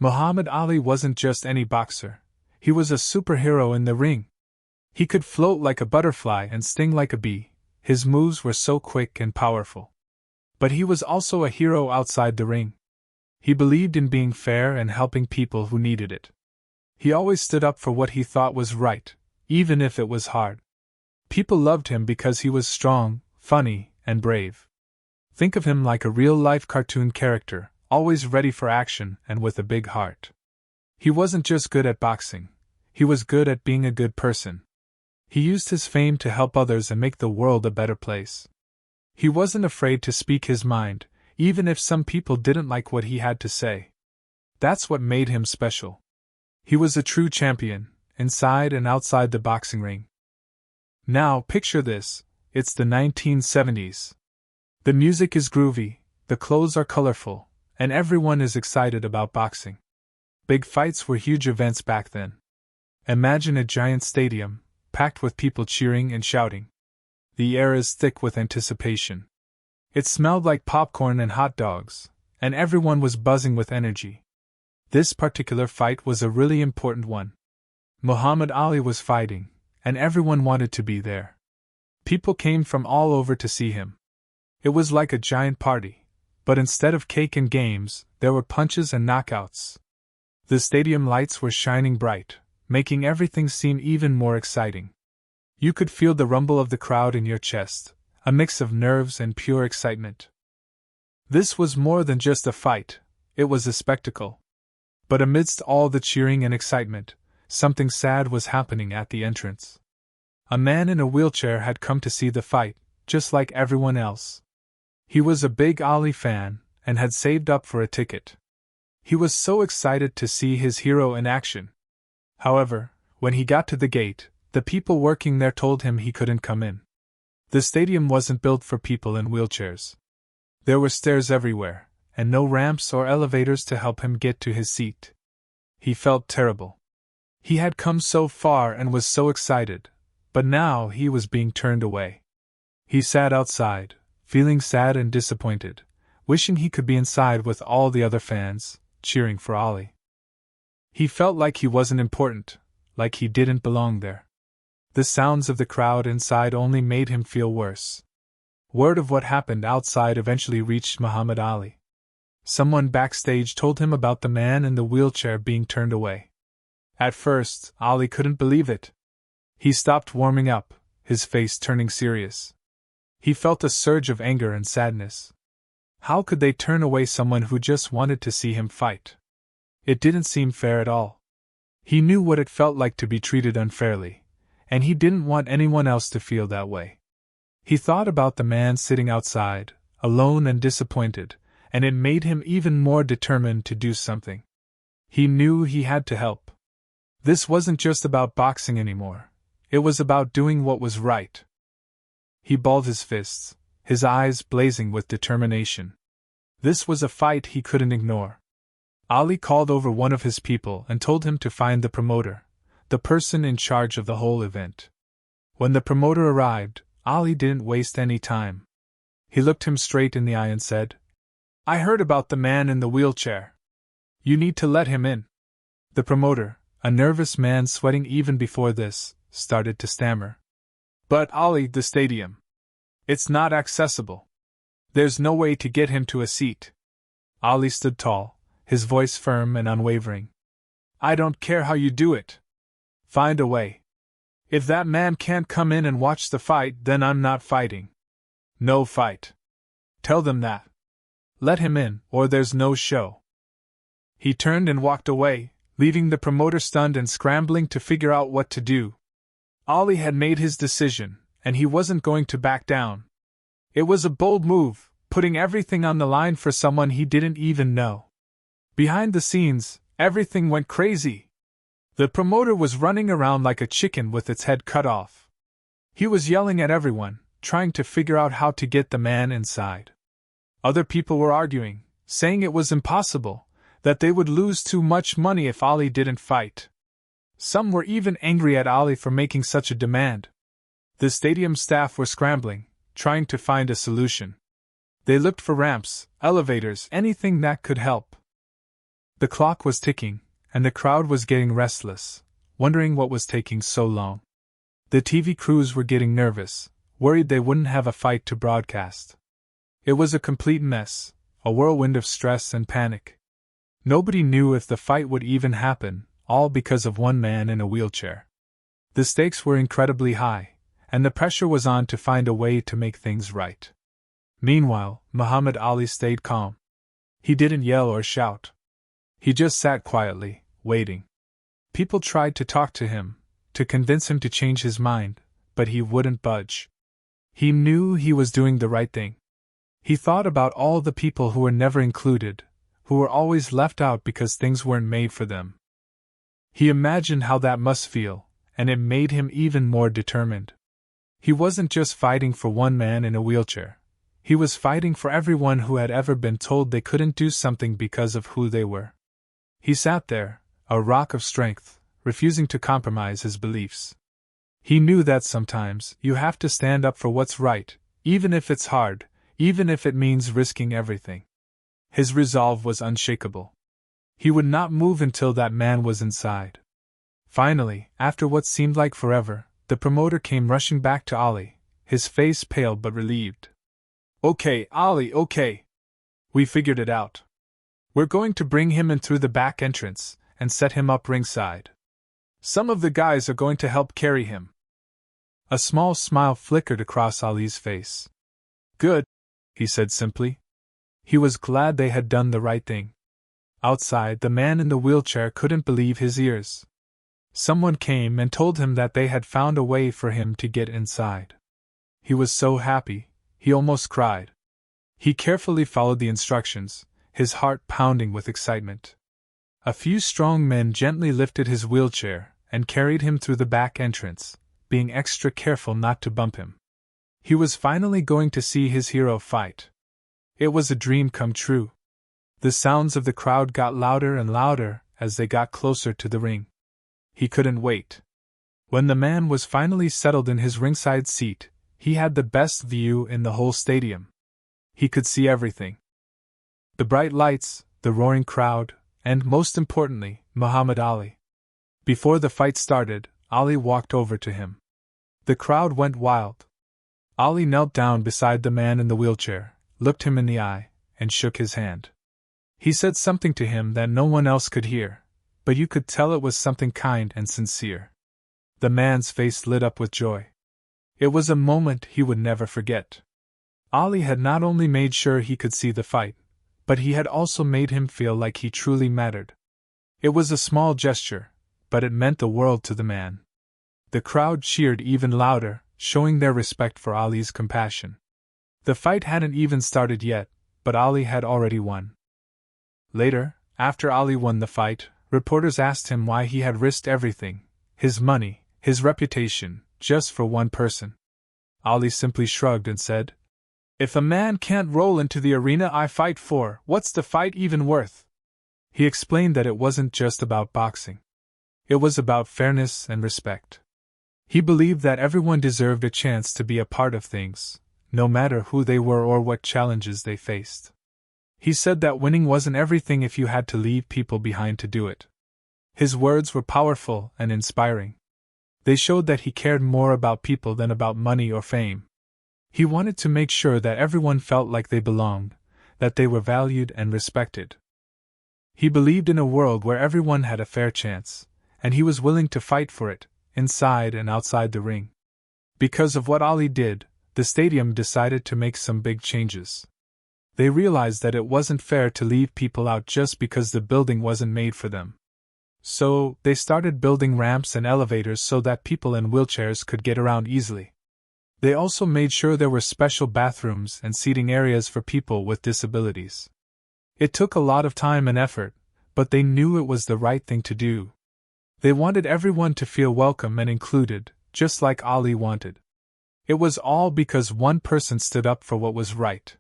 Muhammad Ali wasn't just any boxer, he was a superhero in the ring. He could float like a butterfly and sting like a bee, his moves were so quick and powerful. But he was also a hero outside the ring. He believed in being fair and helping people who needed it. He always stood up for what he thought was right, even if it was hard. People loved him because he was strong, funny, and brave. Think of him like a real-life cartoon character, always ready for action and with a big heart. He wasn't just good at boxing, he was good at being a good person. He used his fame to help others and make the world a better place. He wasn't afraid to speak his mind, even if some people didn't like what he had to say. That's what made him special. He was a true champion, inside and outside the boxing ring. Now, picture this, it's the 1970s. The music is groovy, the clothes are colorful, and everyone is excited about boxing. Big fights were huge events back then. Imagine a giant stadium, packed with people cheering and shouting. The air is thick with anticipation. It smelled like popcorn and hot dogs, and everyone was buzzing with energy. This particular fight was a really important one. Muhammad Ali was fighting, and everyone wanted to be there. People came from all over to see him. It was like a giant party, but instead of cake and games, there were punches and knockouts. The stadium lights were shining bright, making everything seem even more exciting. You could feel the rumble of the crowd in your chest, a mix of nerves and pure excitement. This was more than just a fight, it was a spectacle. But amidst all the cheering and excitement, something sad was happening at the entrance. A man in a wheelchair had come to see the fight, just like everyone else. He was a big Ali fan, and had saved up for a ticket. He was so excited to see his hero in action. However, when he got to the gate, the people working there told him he couldn't come in. The stadium wasn't built for people in wheelchairs. There were stairs everywhere, and no ramps or elevators to help him get to his seat. He felt terrible. He had come so far and was so excited, but now he was being turned away. He sat outside, feeling sad and disappointed, wishing he could be inside with all the other fans, cheering for Ali. He felt like he wasn't important, like he didn't belong there. The sounds of the crowd inside only made him feel worse. Word of what happened outside eventually reached Muhammad Ali. Someone backstage told him about the man in the wheelchair being turned away. At first, Ali couldn't believe it. He stopped warming up, his face turning serious. He felt a surge of anger and sadness. How could they turn away someone who just wanted to see him fight? It didn't seem fair at all. He knew what it felt like to be treated unfairly, and he didn't want anyone else to feel that way. He thought about the man sitting outside, alone and disappointed, and it made him even more determined to do something. He knew he had to help. This wasn't just about boxing anymore. It was about doing what was right. He balled his fists, his eyes blazing with determination. This was a fight he couldn't ignore. Ali called over one of his people and told him to find the promoter, the person in charge of the whole event. When the promoter arrived, Ali didn't waste any time. He looked him straight in the eye and said, "I heard about the man in the wheelchair. You need to let him in." The promoter, a nervous man sweating even before this, started to stammer. "But Ali, the stadium. It's not accessible. There's no way to get him to a seat." Ali stood tall, his voice firm and unwavering. "I don't care how you do it. Find a way. If that man can't come in and watch the fight, then I'm not fighting. No fight. Tell them that. Let him in, or there's no show." He turned and walked away, leaving the promoter stunned and scrambling to figure out what to do. Ali had made his decision, and he wasn't going to back down. It was a bold move, putting everything on the line for someone he didn't even know. Behind the scenes, everything went crazy. The promoter was running around like a chicken with its head cut off. He was yelling at everyone, trying to figure out how to get the man inside. Other people were arguing, saying it was impossible, that they would lose too much money if Ali didn't fight. Some were even angry at Ali for making such a demand. The stadium staff were scrambling, trying to find a solution. They looked for ramps, elevators, anything that could help. The clock was ticking, and the crowd was getting restless, wondering what was taking so long. The TV crews were getting nervous, worried they wouldn't have a fight to broadcast. It was a complete mess, a whirlwind of stress and panic. Nobody knew if the fight would even happen, all because of one man in a wheelchair. The stakes were incredibly high, and the pressure was on to find a way to make things right. Meanwhile, Muhammad Ali stayed calm. He didn't yell or shout. He just sat quietly, waiting. People tried to talk to him, to convince him to change his mind, but he wouldn't budge. He knew he was doing the right thing. He thought about all the people who were never included, who were always left out because things weren't made for them. He imagined how that must feel, and it made him even more determined. He wasn't just fighting for one man in a wheelchair. He was fighting for everyone who had ever been told they couldn't do something because of who they were. He sat there, a rock of strength, refusing to compromise his beliefs. He knew that sometimes you have to stand up for what's right, even if it's hard, even if it means risking everything. His resolve was unshakable. He would not move until that man was inside. Finally, after what seemed like forever, the promoter came rushing back to Ali, his face pale but relieved. "Okay, Ali, okay. We figured it out. We're going to bring him in through the back entrance and set him up ringside. Some of the guys are going to help carry him." A small smile flickered across Ali's face. "Good," he said simply. He was glad they had done the right thing. Outside, the man in the wheelchair couldn't believe his ears. Someone came and told him that they had found a way for him to get inside. He was so happy, he almost cried. He carefully followed the instructions, his heart pounding with excitement. A few strong men gently lifted his wheelchair and carried him through the back entrance, being extra careful not to bump him. He was finally going to see his hero fight. It was a dream come true. The sounds of the crowd got louder and louder as they got closer to the ring. He couldn't wait. When the man was finally settled in his ringside seat, he had the best view in the whole stadium. He could see everything. The bright lights, the roaring crowd, and, most importantly, Muhammad Ali. Before the fight started, Ali walked over to him. The crowd went wild. Ali knelt down beside the man in the wheelchair, looked him in the eye, and shook his hand. He said something to him that no one else could hear, but you could tell it was something kind and sincere. The man's face lit up with joy. It was a moment he would never forget. Ali had not only made sure he could see the fight, but he had also made him feel like he truly mattered. It was a small gesture, but it meant the world to the man. The crowd cheered even louder, showing their respect for Ali's compassion. The fight hadn't even started yet, but Ali had already won. Later, after Ali won the fight, reporters asked him why he had risked everything, his money, his reputation, just for one person. Ali simply shrugged and said, "If a man can't roll into the arena I fight for, what's the fight even worth?" He explained that it wasn't just about boxing. It was about fairness and respect. He believed that everyone deserved a chance to be a part of things, no matter who they were or what challenges they faced. He said that winning wasn't everything if you had to leave people behind to do it. His words were powerful and inspiring. They showed that he cared more about people than about money or fame. He wanted to make sure that everyone felt like they belonged, that they were valued and respected. He believed in a world where everyone had a fair chance, and he was willing to fight for it, inside and outside the ring. Because of what Ali did, the stadium decided to make some big changes. They realized that it wasn't fair to leave people out just because the building wasn't made for them. So, they started building ramps and elevators so that people in wheelchairs could get around easily. They also made sure there were special bathrooms and seating areas for people with disabilities. It took a lot of time and effort, but they knew it was the right thing to do. They wanted everyone to feel welcome and included, just like Ali wanted. It was all because one person stood up for what was right.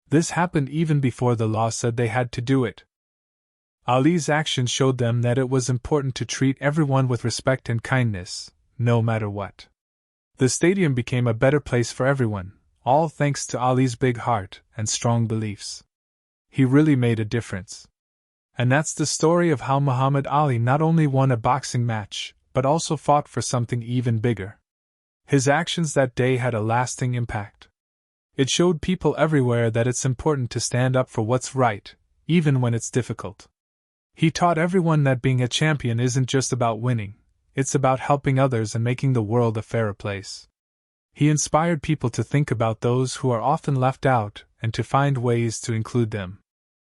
This happened even before the law said they had to do it. Ali's actions showed them that it was important to treat everyone with respect and kindness, no matter what. The stadium became a better place for everyone, all thanks to Ali's big heart and strong beliefs. He really made a difference. And that's the story of how Muhammad Ali not only won a boxing match, but also fought for something even bigger. His actions that day had a lasting impact. It showed people everywhere that it's important to stand up for what's right, even when it's difficult. He taught everyone that being a champion isn't just about winning, it's about helping others and making the world a fairer place. He inspired people to think about those who are often left out and to find ways to include them.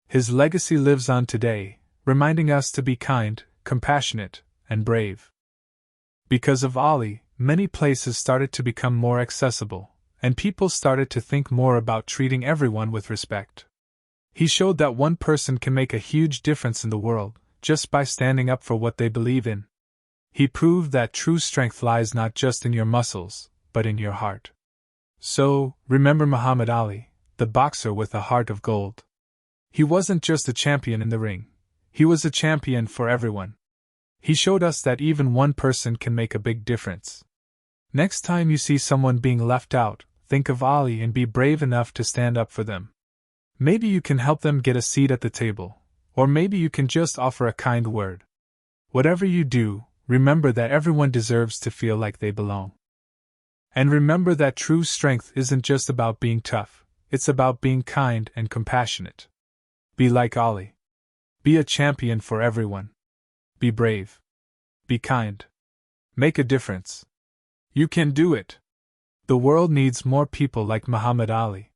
His legacy lives on today, reminding us to be kind, compassionate, and brave. Because of Ali, many places started to become more accessible, and people started to think more about treating everyone with respect. He showed that one person can make a huge difference in the world, just by standing up for what they believe in. He proved that true strength lies not just in your muscles, but in your heart. So, remember Muhammad Ali, the boxer with a heart of gold. He wasn't just a champion in the ring, he was a champion for everyone. He showed us that even one person can make a big difference. Next time you see someone being left out, think of Ali and be brave enough to stand up for them. Maybe you can help them get a seat at the table, or maybe you can just offer a kind word. Whatever you do, remember that everyone deserves to feel like they belong. And remember that true strength isn't just about being tough, it's about being kind and compassionate. Be like Ali. Be a champion for everyone. Be brave. Be kind. Make a difference. You can do it. The world needs more people like Muhammad Ali.